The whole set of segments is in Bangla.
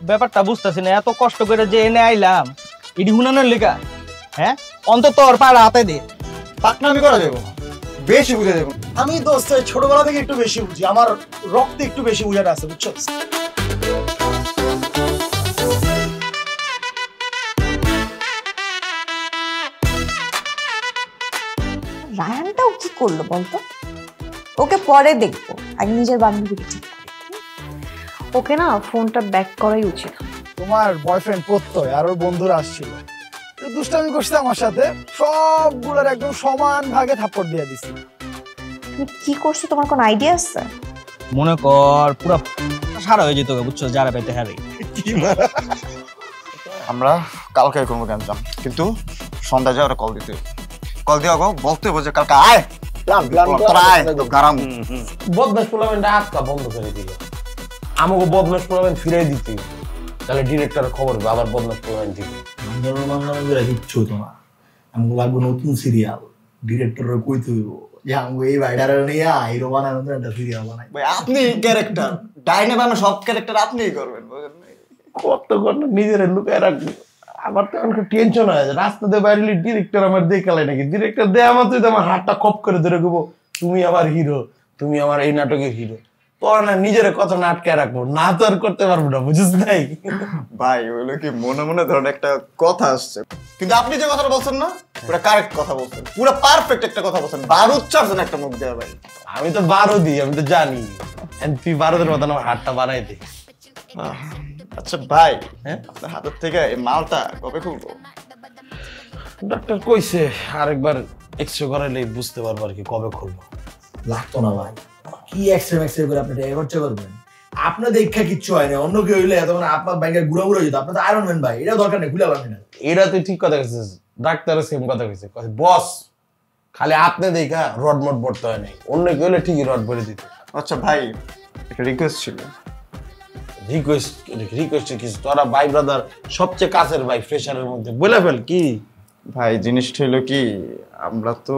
ব্যাপারটা বুঝতেছি না, এত কষ্ট করে যে এনে আইলাম এটি হুনানোর লেখা। হ্যাঁ, অন্তত ওর পাড়া হাতে দে। পাকনামি করা যাবো না, বেশি বুঝে যাবো। আমি দোস্ত ছোটবেলা থেকে একটু বেশি বুঝি, আমার রক্তে একটু বেশি বুঝাটা আছে, বুঝছো? রায়ানটাও কি করলো বলতো? ওকে পরে দেখবো, আগে নিজের বান্ধবীকে ঠিক করি। ওকে না ফোনটা ব্যাক করাই উচিত। তোমার বয়ফ্রেন্ড প্রত্যয় আর ওর বন্ধুরা আসছিল, একটু দুষ্টামি করছে আমার সাথে, সবগুলোর একদম সমান ভাগে থাপ্পড় দিয়ে দিছি। তুমি কি করছো, তোমার কোনো আইডিয়া আছে? মনে কর পুরা সারা হয়ে যেত, বুঝছো, যারা পেতে হারে। আমরা কালকে করবো গ্যাঞ্জাম, কিন্তু সন্ধ্যা যায় ওরা কল দিতে, কল দিয়ে বলতে হবে যে কালকে আয়। বদমাশ পোলামেন্টটা আটকা বন্ধ করে দিল, আমাকে বদমাশ পোলামেন্ট ফিরাই দিতে, তাহলে ডিরেক্টরের খবর আবার বদমাশ পোলামেন্ট দিবে। কিচ্ছু হতো না, আমাকে লাগবে নতুন সিরিয়াল, ডিরেক্টরের কইতে হইব যে আমাকে এই বাইডারে নিয়ে হিরো বানানোর একটা সিরিয়াল বানাই। ভাই আপনি ক্যারেক্টার ডাইনে বানো, সব ক্যারেক্টার আপনিই করবেন, কত ঘন্টা নিজের লুকায় রাখবো। আমার তো এখন টেনশন হয়, রাস্তাতে বাইরে ডিরেক্টর আমার দেখালে নাকি, ডিরেক্টর দেয়া মাত্রই তো আমার হাতটা খপ করে ধরে দেবো, তুমি আমার হিরো, তুমি আমার এই নাটকের হিরো। তোর না নিজের কথা না আটকায় রাখবো, না তো আর করতে পারবো না, বুঝিস নাই? ভাই ওইগুলো কি মনে মনে ধরেন একটা কথা আসছে, কিন্তু আপনি যে কথাটা বলছেন না, পুরো কারেক্ট কথা বলছেন, পুরো পারফেক্ট একটা কথা বলছেন, বারুদ চারজন একটা মুখ দেওয়া। ভাই আমি তো বারোদি, আমি তো জানি, তুই বারোদের মতন আমার হাতটা বানাই দে। আচ্ছা ভাই, হ্যাঁ আপনার হাতের থেকে এই মালটা কবে খুলবো? ডাক্তার কইছে আরেকবার এক্সরে করাইলে বুঝতে পারবো আর কি কবে খুলবো। লাগতো না ভাই, কি এক্সরে করে আপনি টাকা খরচা করবেন? আপনার দেখা কিচ্ছু হয় না, অন্য কেউ হইলে তখন আপনার ব্যাংকের গুড়া গুড়া যেত। আপনার তো আয়রন ম্যান ভাই, এটা দরকার নেই, খুলে পারবেন না। এটা তুই ঠিক কথা কইছিস, ডাক্তারও সেম কথা কইছে, বস খালি আপনি দেখা রড মড পড়তে হয় নাই, অন্য কেউ হলে ঠিকই রড বলে দিত। আচ্ছা ভাই, একটা রিকোয়েস্ট ছিল। রিকোয়েস্ট কিছু, তোরা ভাই ব্রাদার সবচেয়ে কাছের ভাই, ফ্রেশারের মধ্যে বলে ফেল। কি ভাই জিনিসটা হলো কি, আমরা তো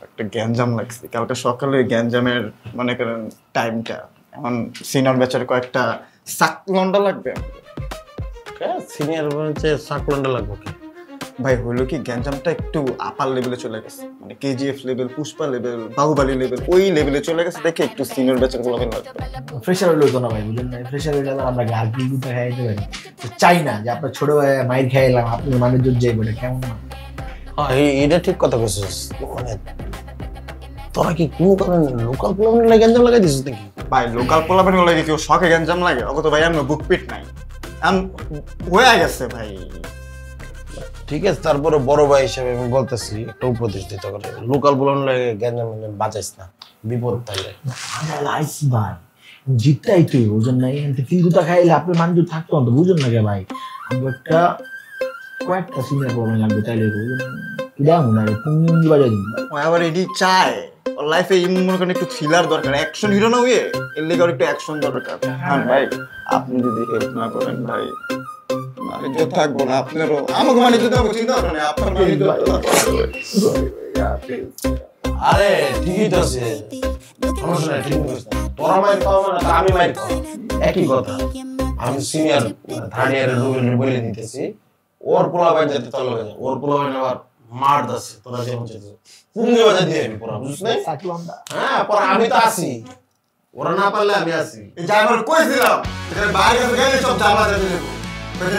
একটা গ্যাঞ্জাম লাগছি কালকে সকালে, গ্যাঞ্জামের মনে করেন টাইমটা এখন সিনিয়র ব্যাচের কয়েকটা সাকলন্ডা লাগবে। সিনিয়র ব্যাচে সাকলন্ডা লাগবে কি ভাই? হইলো কি গ্যাঞ্জামটা একটু আপার লেভেলে চলে গেছে, মানে KGF level, Pushpa level, Baahubali level, ওই লেভেলে চলে গেছে, দেখে একটু সিনিয়র ব্যাচের গোলাপের লাগবে। ফ্রেশার হইলো তো না ভাই, বুঝলেন না? ফ্রেশার হইলে আমরা গার গুলগুটা খাইতে পারি, চাই না যে আপনার ছোট ভাই মাইর খাইলাম আপনি মানে জোর যাইব, এটা কেমন না? হ্যাঁ এটা ঠিক কথা কইছিস, মানে তোরা কি কোন কারণে লোকাল পোলাপান লাগে গ্যাঞ্জাম লাগাই দিছিস নাকি? ভাই লোকাল পোলাপান লাগে কেউ শখে গ্যাঞ্জাম লাগে? ওকে তো ভাই আমরা বুক পিট নাই, হয়ে গেছে ভাই। ঠিক আছে, তারপরে বড় ভাই হিসেবে আমি বলতেছি একটা উপদেশ দিতে পারে, লোকাল পোলাপান লাগে গ্যাঞ্জাম বাঁচাইস না, বিপদ তাইলে। লাইস ভাই জিতটাই তুই বুঝুন না, ফিলগুটা খাইলে আপনার মানুষ থাকতো না, বুঝুন না কে ভাই? আমরা একটা কয়েকটা সিনিয়র প্রবলেম লাগবে, তাইলে কেমন না তুমি বাজাই দিন। আবার এডি চায় ওর লাইফে মনে করেন একটু থ্রিলার দরকার, অ্যাকশন হিরো না হয়ে এর লেগে একটু অ্যাকশন দরকার। হ্যাঁ ভাই, আপনি যদি হেল্প না করেন ভাই বাণিজ্য থাকবো না, আপনারও আমাকে বাণিজ্য দেবো, চিন্তা করেন আপনার বাণিজ্য। আরে ঠিকই তো আছে, সমস্যা নাই, ঠিক আছে। তোরা মাইর খাওয়া না আমি মাইর খাওয়া একই কথা। আমি সিনিয়র থার্ড ইয়ারের রুবেল বলে দিতেছি, ওর পোলাপান যাতে তলে যায়, ওর পোলাপান আবার মার দাসে, তোরা যেমন চাইছে পুঙ্গি বাজা দিয়ে আমি পড়া, বুঝছ নাই? হ্যাঁ পরে আমি তো আসি, ওরা না পারলে আমি আসি। এই যে আমার কইছিলাম এখানে বাইরে কাছে গেলে সব জামা যাবে দেবো,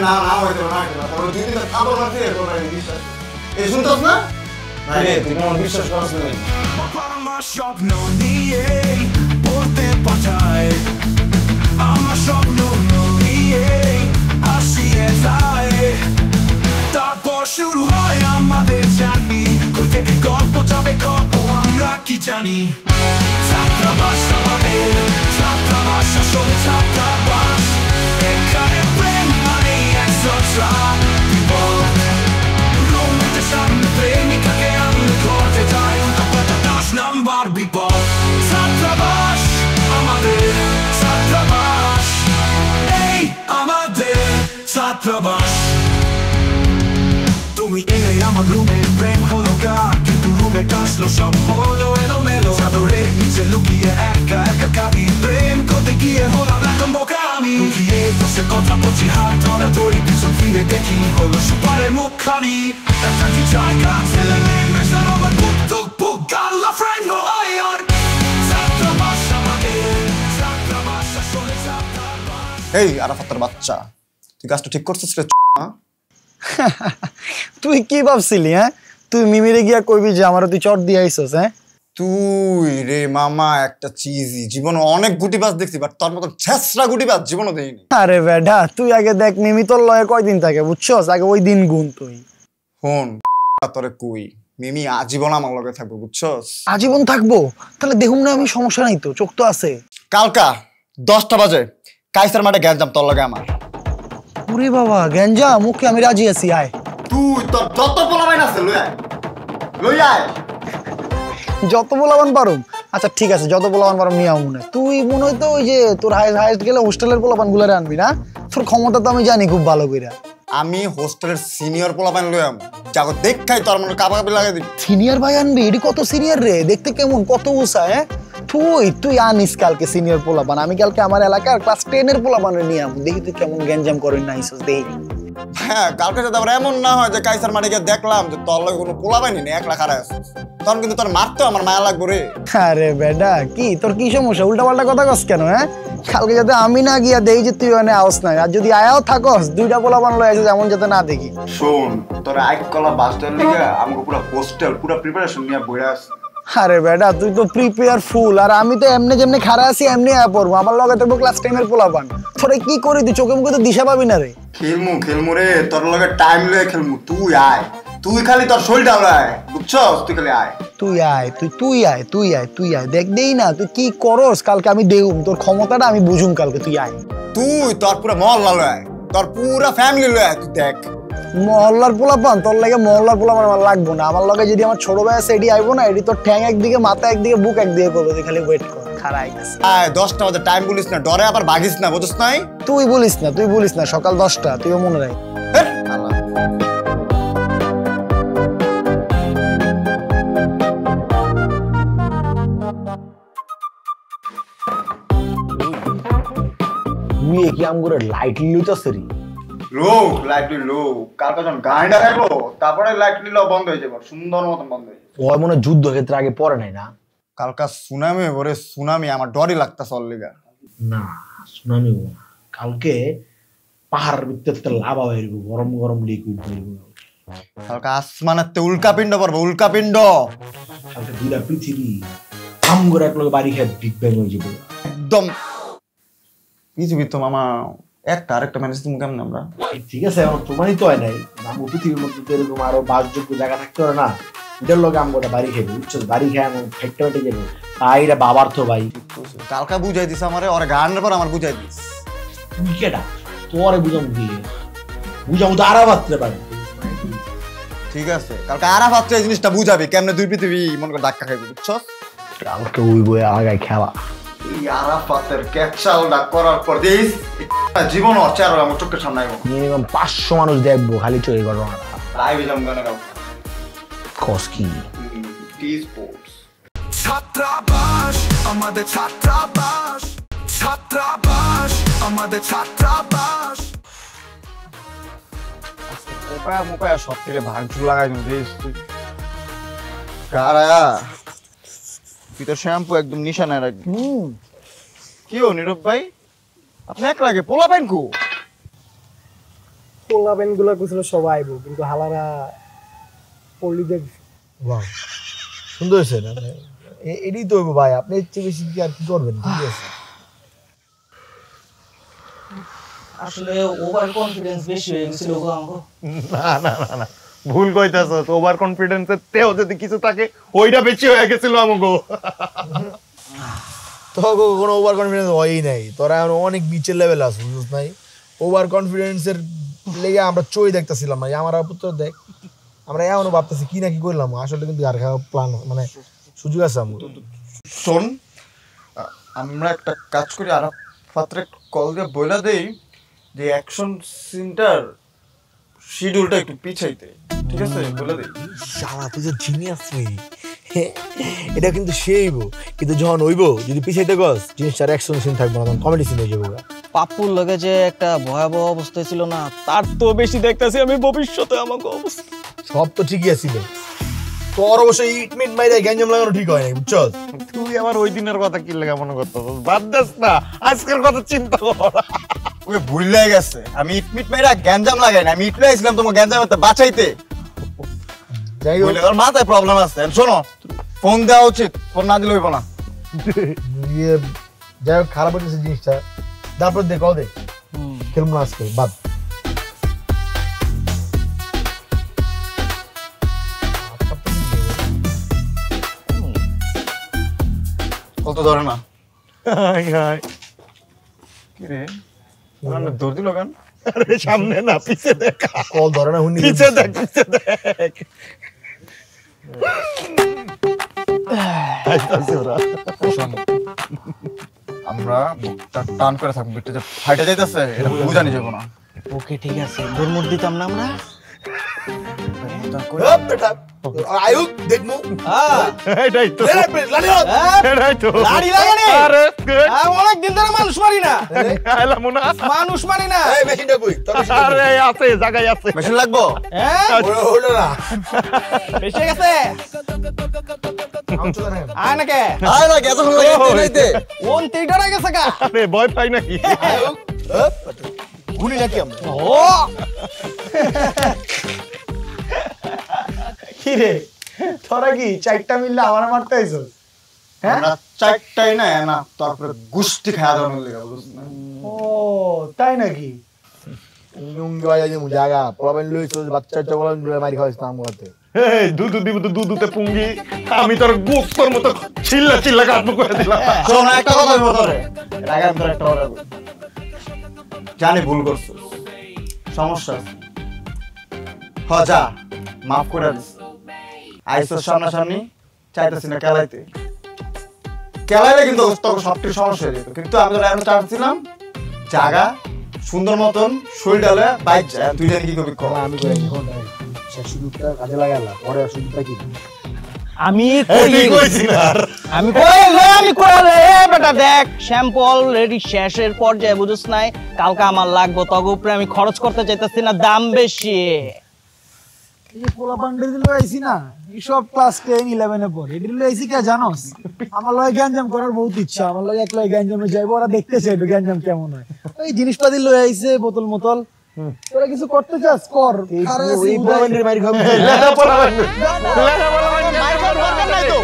না না হয়তো না তারপর দুই দিন খাবার না দিয়ে তোমরা বিশ্বাস এই শুনতস না ভাই? তুই আমার বিশ্বাস করছ না? আমার স্বপ্ন নিয়ে পড়তে পাঠায়, আমার স্বপ্ন নিয়ে আসিয়ে যায়, তারপর শুরু হয় আমাদের জার্নি, করতে গল্প যাবে গল্প আমরা কি জানি। ছাত্রাবাস আমাদের, ছাত্রাবাস আসল ছাত্রাবাস, এখানে প্রেম মানে একশো বিপদ, রোমান্সের সামনে প্রেমিকাকে আমি করতে চাই, 10 নাম্বার বিপদ। ছাত্রাবাস আমাদের, ছাত্রাবাস এই আমাদের ছাত্রাবাস। তুমি এলে আমার রুমে, প্রেম হলো গা, কিন্তু রুমে কাশলো সব হলো এলোমেলো, চাদরের নিচে লুকিয়ে একা একা কাঁদি, প্রেম করতে গিয়ে হলাম এখন বোকা আমি, লুকিয়ে বসে কথা বলছি হাত ধরা দড়ি পিছন ফিরে দেখি হলো সুপারের মুখখানি একটা কি জায়গা ছেলে মেয়ে মেশানো আমার বুক টুক বুক গাল্লা ফ্রেন্ড ও আয়ার যাত্রা মাস আমাদের যাত্রা মাস আসলে যাত্রা মাস। এই আরাফাতের বাচ্চা, তুই কাজটা ঠিক করছিস রে? তুই কি ভাবছিলি? হ্যাঁ, তুই মিমিরে গিয়া কইবি যে আমারও তুই চট দিয়ে আইছস? হ্যাঁ, তুই রে মামা একটা চিজি, জীবনে অনেক গুটিবাজ দেখছি, বাট তোর মতন ছেঁচড়া গুটিবাজ জীবনও দেখিনি। আরে বেডা, তুই আগে দেখ মিমি তোর লয়ে কয়দিন থাকে বুঝছস, আগে ওই দিন গুন। তুই ফোন তোরে কই, মিমি আজীবন আমার লগে থাকবো বুঝছস? আজীবন থাকবো? তাহলে দেখুন না আমি, সমস্যা নাই তো, চোখ তো আছে। কালকা 10টা বাজে কাইসার মাঠে গ্যাঞ্জাম তোর লগে আমার। ওরে বাবা, গ্যাঞ্জাম? ওকে, আমি রাজি আছি, আয়। তুই তোর যত পোলাবাইন আছে লই আয়, লই আয়। যত পোলাবান পারুম? আচ্ছা ঠিক আছে, যত পোলাবান পারুম নিয়ে মনে। তুই মনে হয় তো ওই যে তোর হাইস্ট গেলে হোস্টেলের পোলাপান গুলারে আনবি না? তোর ক্ষমতা তো আমি জানি খুব ভালো কইরা। আমি হোস্টেলের সিনিয়র পোলাপাইন লই আম, যাগো দেখাই তোর মনে কাবাকাবি লাগাই দিবি। সিনিয়র ভাই আনবি? এটি কত সিনিয়র রে, দেখতে কেমন, কত উঁচা? হ্যাঁ, তুই আনিস কালকে সিনিয়র পোলাপান, আমি কালকে আমার এলাকার ক্লাস 10-এর পোলাপানে নিয়ে আম, দেখি তুই কেমন গ্যাঞ্জাম করেন না আইসস, দেখি। হ্যাঁ, কালকে যদি আবার এমন না হয় যে কাইসার মাঠে গিয়ে দেখলাম যে তোর লগে কোনো পোলাপাইনি নেই, একলা খাড়া আছিস, তখন কিন্তু তোর মারতে আমার মায়া লাগবে রে। আরে বেডা, কি তোর কি সমস্যা? উল্টা পাল্টা কথা কস কেন? হ্যাঁ, কালকে যাতে আমি না গিয়া দেই যে তুই ওখানে আওস নাই, আর যদি আয়াও থাকস 2টা পোলাপান লয়ে আসিস, এমন যাতে না দেখি। শোন, তোর আইকলা বাস স্ট্যান্ড লিগে আমাকে পুরো হোস্টেল পুরো প্রিপারেশন নিয়ে বইরা আছে। আরে বেডা, তুই তো প্রিপেয়ার ফুল, আর আমি তো এমনি যেমনি খাড়া আছি এমনি আয়া পড়বো, আমার লগে থাকবো ক্লাস 10-এর পোলাপান। তোরে কি করি, তুই চোখে মুখে তো দিশা পাবি না রে। খেলমু রে, তোর লগে টাইম লয়ে খেলমু। তুই আয়, তুই খালি তোর শরীরটা আয় বুঝছস, তুই খালি আয়। তুই আয়, দেখ দেই না তুই কি করস, কালকে আমি দেউম তোর ক্ষমতাটা, আমি বুঝুম কালকে। তুই আয়, তুই তোর পুরো মহল্লা লয়, তোর পুরো ফ্যামিলি লয়, তুই দেখ। মহল্লার পোলাপান? তোর লাগে মহল্লার পোলাপান আমার লাগবো না। আমার লগে যদি আমার ছোট ভাই আছে, এডি আইবো না, এডি তোর ঠ্যাং একদিকে, মাথা একদিকে, বুক একদিকে করবো। তুই খালি ওয়েট কর, খাড়া আইতাছে। আয়, 10টা বাজে টাইম বলিস না, ডরে আবার ভাগিস না, বুঝছ নাই? তুই বলিস না সকাল 10টা, তুইও মনে রাখ। তুই কি আম করে লাইট লিউতাছে রে? লাইট লো কালকে যখন গাড়িটা রাখলো, তারপরে লাইট নিল বন্ধ হয়ে যাবে, সুন্দর মতন বন্ধ হয়ে যাবে। ওই মনে যুদ্ধ ক্ষেত্রে আগে পড়ে নাই না? কালকা সুনামি ওরে সুনামি, আমার ডরই লাগতাছে ওর লিগা। না, সুনামি কালকে পাহাড়ের ভিতরে লাভা হইব, গরম গরম লিকুইড হইব। কালকে আসমানের উল্কাপিণ্ড পড়বে, উল্কাপিণ্ড। কালকে 2টা পৃথিবী থাম করে এক লোক বাড়ি খেয়ে বিগ ব্যাং হয়ে যাবে একদম। পৃথিবী তো মামা একটা, আরেকটা ম্যানেজ তুমি কেমন? আমরা ঠিক আছে, এখন প্রমাণিত হয় নাই নাম পৃথিবীর মধ্যে এরকম আরো বাসযোগ্য জায়গা থাকতে পারে না? এটার লোক আমরা বাড়ি খেয়ে বুঝছো, বাড়ি খেয়ে আমি ফেটে ফেটে যাবো। ভাইরা বাবার তো ভাই কালকা বুঝাই দিস আমারে, ওরে গানের পর আমার বুঝাই দিস। তুই কেটা তোরে বুঝাম দিয়ে বুঝাম তো আরা ভাবতে পারে। ঠিক আছে, কালকে আরাফাত এই জিনিসটা বুঝাবি কেমনে দুই পৃথিবী মনে করে ধাক্কা খাইবে, বুঝছস? কালকে ওই বই আগায় খেলা। এই আরাফাতের ক্যাপচালটা করার পর দিস জীবন আর চার আমার চোখের সামনে আইবো। মিনিমাম 500 মানুষ দেখবো খালি চোখে ঘটনাটা। লাইভ ইলাম গানে গাও কস কি টি স্পোর্টস। ছাত্রাবাস আমাদের ছাত্রাবাস, ছাত্রাবাস আমাদের ছাত্রাবাস। মোকায়া সব থেকে ভাঙচুর লাগাই দিস কারা, তুই তো শ্যাম্পু একদম নিশানায় রাখবি। কি ও নীরব ভাই, আপনি এক লাগে পোলা পাইন কো? পোলাপান গুলা কুছিল সবাই আইবো, কিন্তু হালারা পল্লি দেখ। বাহ, সুন্দর হয়েছে না? এটাই তো হইব ভাই, আপনি এর চেয়ে বেশি কি আর কি করবেন? ঠিক আছে, আসলে ওভার কনফিডেন্স বেশি হয়ে গেছিল গো আমগো। না ভুল কইতাছ, ওভার কনফিডেন্সের তেও যদি কিছু থাকে ওইটা বেশি হয়ে গেছিল আমগো। তোকে কোনো ওভার কনফিডেন্স হয়ই নাই, তোরা এখন অনেক নিচের লেভেল আছে বুঝছ নাই? ওভার কনফিডেন্সের লেগে আমরা চই দেখতেছিলাম না, আমার পুত্র দেখ আমরা এমনও ভাবতেছি কি না কি করলাম, আসলে কিন্তু আর খাওয়া প্ল্যান মানে সুযোগ আছে আমার। শোন, আমরা একটা কাজ করি, আরাফাতরে কল দিয়ে বইলা দেই যে অ্যাকশন সিনটার শিডিউলটা একটু পিছাইতে, ঠিক আছে? বলে দেই। শালা তুই যে জিনিয়াস রে, এটা কিন্তু সেইব, কিন্তু যখন হইব যদি পিছাইতে গস জিনিসটার অ্যাকশন সিন থাকবো না, তখন কমেডি সিন হয়ে যাবো। পাপ্পুর লগে যে একটা ভয়াবহ অবস্থা ছিল না, তার তো বেশি দেখতেছি আমি ভবিষ্যতে আমাকে অবস্থা। সব তো ঠিকই আছিল, তোর অবশ্যই ইটমিট মাইরে গ্যাঞ্জাম লাগানো ঠিক হয় নাই, বুঝছস? তুই আবার ওই দিনের কথা কি লাগা মনে করতেছ? বাদ দাস না, আজকের কথা চিন্তা কর। ওই ভুলে গেছে, আমি ইটমিট মেরা গ্যাঞ্জাম লাগাই না, আমি ইটলে আসলাম তোমার গ্যাঞ্জামতে বাঁচাইতে। যাই হোক, ওর মাথায় প্রবলেম আছে। শোনো, ফোন দেওয়া উচিত, ফোন না দিলে হইব না। যাই হোক, খারাপ হয়েছে জিনিসটা, তারপর দে কল দে, খেলবো না আজকে, বাদ। কত ধরে না কি রে, দৌড় দিল কেন? আরে সামনে না, পিছে দেখ। কল ধরে না, হুন্ডি পিছে দেখ, পিছে দেখ। আমরা টান করে থাকবো, একটু যে ফাইটে যাইতেছে এটা বুঝানি যাবো না। ওকে ঠিক আছে, গোলমুট দিতাম না আমরা। আয়ুক দেখবো, এটাই তো, এটাই তো। লাড়ি লাগানি। আরে good. অনেক দিন ধরে মানুষ মারি না, আইলাম না। মানুষ মারি না। এই মেশিনটা কই? তোর মেশিনটা কই? আরে আছে, জায়গায় আছে। মেশিন লাগবো? হ্যাঁ ওটা না, বেশি গেছে। আয় নাকি আয় না, এতক্ষণ লাগে যাইতে। কোন তিনটা গেছে গা? আরে ভয় পাই নাকি? আয়ুক গুলি নাকি আমরা? ও কি রে তোরা কি চারটা মিললে আমার মারতে আইছো? আমরা চারটাই না, তারপরে গুষ্টি খাওয়া দাওয়ানোর লেগে, বুঝলি? ও তাই নাকি? লুঙ্গি বাজা যে জায়গা প্রবলেম লইছো, বাচ্চা বাচ্চা বলেন মারি খাওয়াইছ না আমাকে। এই দুধ দিব তো, দুধতে পুঙ্গি, আমি তোর গোস্তর মতো চিল্লা চিল্লা কাটবো করে দিলাম। শোন, একটা কথা বলবো তোরে, এর আগে আমি তোর একটা কথা বলি। জানি ভুল করছো, সমস্যা আছে, যা মাফ করে দিস। আইসোর সামনাসামনি চাইতেছি না খেলাইতে, খেলাইলে কিন্তু তোর সবটি সমস্যা হয়ে যেত। কিন্তু আমি তোর এমন চাচ্ছিলাম জায়গা সুন্দর মতন শরীর ডালে বাইক যায়, তুই জানি কি করবি কর। আমি করে এখন শেষ সুযোগটা কাজে লাগালাম, পরে সুযোগটা কি? আমি তুই কইছি না আর। আমি কইলে বেটা দেখ, শ্যাম্পু অলরেডি শেষের পর্যায়ে, বুঝছ নাই? কালকে আমার লাগবো, তবে উপরে আমি খরচ করতে চাইতেছি না, দাম বেশি। এই যে পোলা বান্ডেল দিল আইছি না, সব ক্লাস 10 11 এ পড়ে। এদিল আইছি কে জানোস? আমার লয় গ্যাঞ্জাম করার বহুত ইচ্ছা, আমার লয় একলা গ্যাঞ্জামে যাইবো, ওরা দেখতে চাইবে গ্যাঞ্জাম কেমন হয়। এই জিনিসপাতি লই আইছে, বোতল মোতল, তোরা কিছু করতে চাস কর। আরে এই বান্ডেল মারি খাবি, লেখাপড়া লাগবে, লেখাপড়া লাগবে।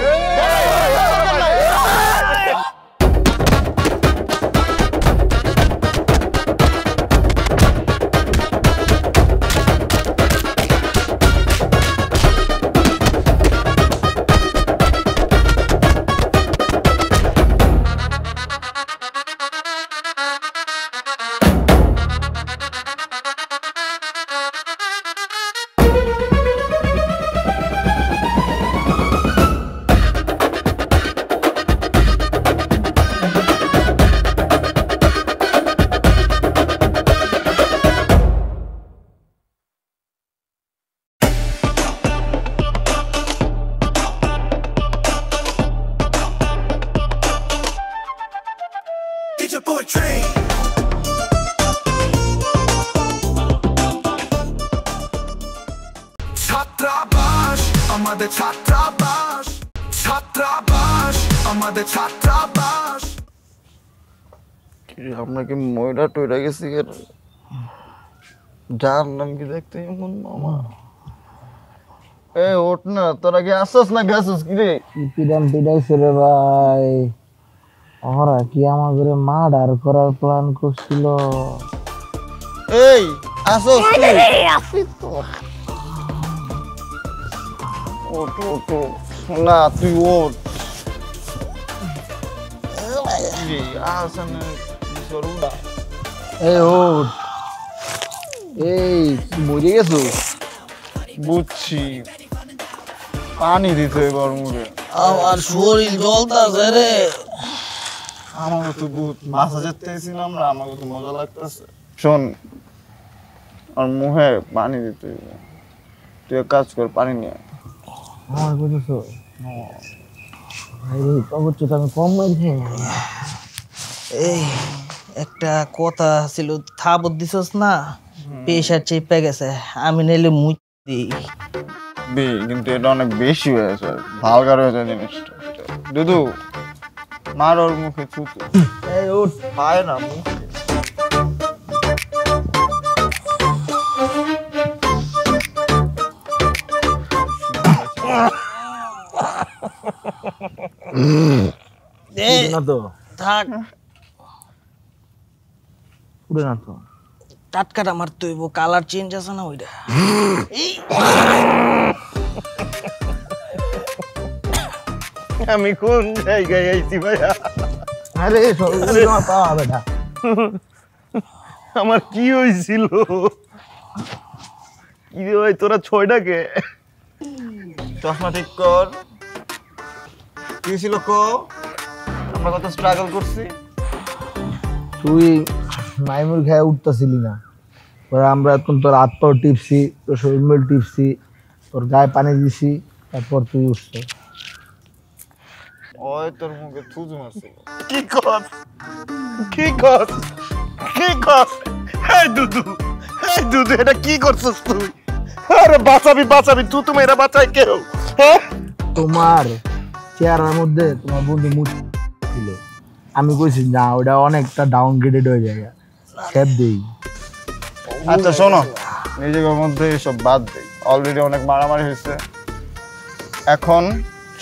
It's your boy Trey. ছাত্রাবাস আমাদের ছাত্রাবাস, ছাত্রাবাস আমাদের ছাত্রাবাস। আমরা কি ময়রা টয়রা গেছি? যার নাম কি দেখতে এমন মামা? এ ওঠ না, তোরা কি আসছস না গেছস কি রে? পিডাম পিডাইছে রে ভাই, ওরা কি আমাদের মার্ডার করার প্ল্যান করছিল? এই আসছস তুই? ওঠ ওঠ না, তুই ওঠ। এই ওঠ, এই মরে গেছো? বুঝছি, পানি দিতে এবার মুখে। আমার শরীর জ্বলতাছে রে। আমাকে তো বহুত মাসাজের চেয়েছিলাম না, আমাকে তো মজা লাগতেছে। শোন, আর মুখে পানি দিতে হবে। তুই এক কাজ কর, পানি নিয়ে আয়। আমার বুঝছো ভাই, তবুচ্ছ তো আমি কম মারি খাই না। এই একটা কথা ছিল, থাবত দিছস না, প্রেশার চেপে গেছে, আমি নাইলে মুই দিই। কিন্তু এটা অনেক বেশি হয়েছে, ভালগার হয়েছে জিনিসটা। দুদু মার ওর মুখে থুতু। এই ওঠ পায় না মুখ। না তো থাক, পুরো না তো টাটকাটা মারতে হইব, কালার চেঞ্জ আছে না ওইটা। আমি কোন জায়গায় আইছি ভাইয়া? আরে তোমার পাওয়া বেটা আমার কি হয়েছিল? কি রে ভাই, তোরা ছয়টাকে চশমা ঠিক কর। কি ছিল কো? আমরা কত স্ট্রাগল করছি। তুই মাইমুর খেয়ে উঠতেছিলি না, পরে আমরা এখন তোর হাত পাও টিপছি, তোর শরীর মেল টিপছি, তোর গায়ে পানি দিছি, তারপর তুই উঠছ। ওই তোর মুখে থুতু মারছিল। কি কর কি কর কি কর? এই দুদু, এই দুদু, এটা কি করছিস তুই? আরে বাঁচাবি বাঁচাবি, তুই তুমি এরা বাঁচাই কেউ? হ্যাঁ, তোমার চেহারার মধ্যে তোমার বন্ধু মুখ ছিল, আমি কইছি না ওটা অনেকটা ডাউনগ্রেডেড হয়ে যায়, সেভ দেই। আচ্ছা শোনো, নিজেদের মধ্যে এসব বাদ দেই, অলরেডি অনেক মারামারি হয়েছে। এখন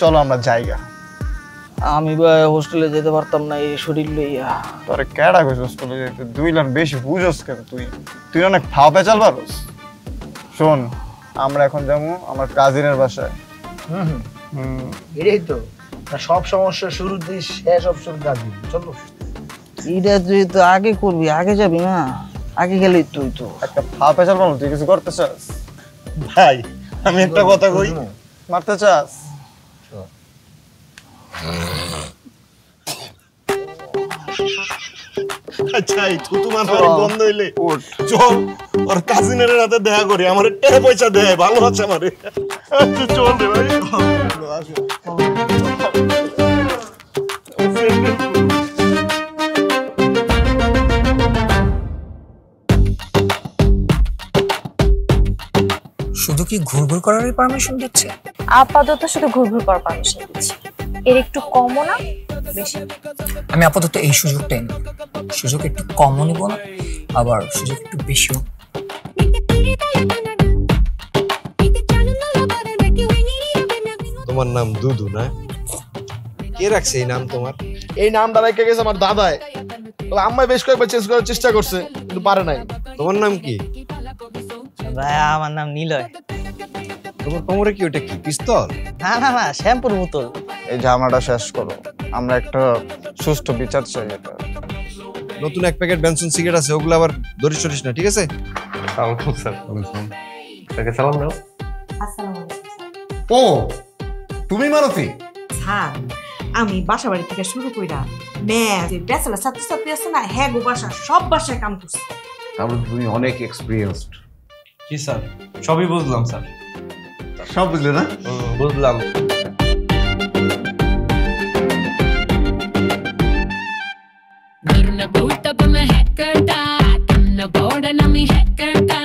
চলো আমরা জায়গা। আমি হোস্টেলে যেতে পারতাম না এই শরীর লইয়া। তোরে কেডা কইছ হোস্টেলে যেতে? 2 লাখ বেশি বুঝোস কেন তুই? তুই অনেক ফাও পেঁচাল পারোস। শোন, আমরা এখন যাবো আমার কাজিনের বাসায়। এটাই তো সব সমস্যার শুরু দিস, শেষ অপশন কাজী। চলো এইটা তুই তো আগে করবি, আগে যাবি না, আগে গেলেই তুই তো একটা ফাও পেঁচাল পারো, তুই কিছু করতে চাস? ভাই আমি একটা কথা কই, মারতে চাস? আচ্ছা এই থুতু মারামারি বন্ধ হইলে চল ওর কাজিনের রাতে দেখা করি, আমার টাকা পয়সা দেয়, ভালো আছে আমারে। আচ্ছা চল রে ভাই। শুধু কি ঘুরঘুর করারই পারমিশন দিচ্ছে? আপাতত শুধু ঘুরঘুর করার পারমিশন দিচ্ছি, এর একটু কমও না বেশি। আমি আপাতত এই সুযোগটাই নেব, সুযোগ একটু কমও নিব না, আবার সুযোগ একটু বেশিও। তোমার নাম দুদু না? কে রাখছে এই নাম তোমার? এই নামটা রেখে গেছে আমার দাদাই, তবে আম্মাই বেশ কয়েকবার চেঞ্জ করার চেষ্টা করছে কিন্তু পারে নাই। তোমার নাম কি? ভাই আমার নাম নিলয়। তোমার কোমরে কি ওটা কি পিস্তল? না না না, শ্যাম্পুর বোতল। এই ঝামেলাটা শেষ করো, আমরা একটা সুষ্ঠু বিচার চাই। এটা নতুন এক প্যাকেট বেনসন সিগারেট আছে, ওগুলো আবার ধরিস টরিস না, ঠিক আছে? সালাম দাও। ও তুমি মারুফি? হ্যাঁ, আমি বাসা বাড়ি থেকে শুরু কইরা ম্যাথ ব্যাচেলর ছাত্রছাত্রী আছে না, হ্যাঁ গো বাসা সব বাসায় কাম করছি। তাহলে তুমি অনেক এক্সপিরিয়েন্সড। জি স্যার, সবই বুঝলাম স্যার। সব বুঝলে না? বুঝলাম। Gurna bootta pa me hekkarta, tunna boda na mi hekkarta.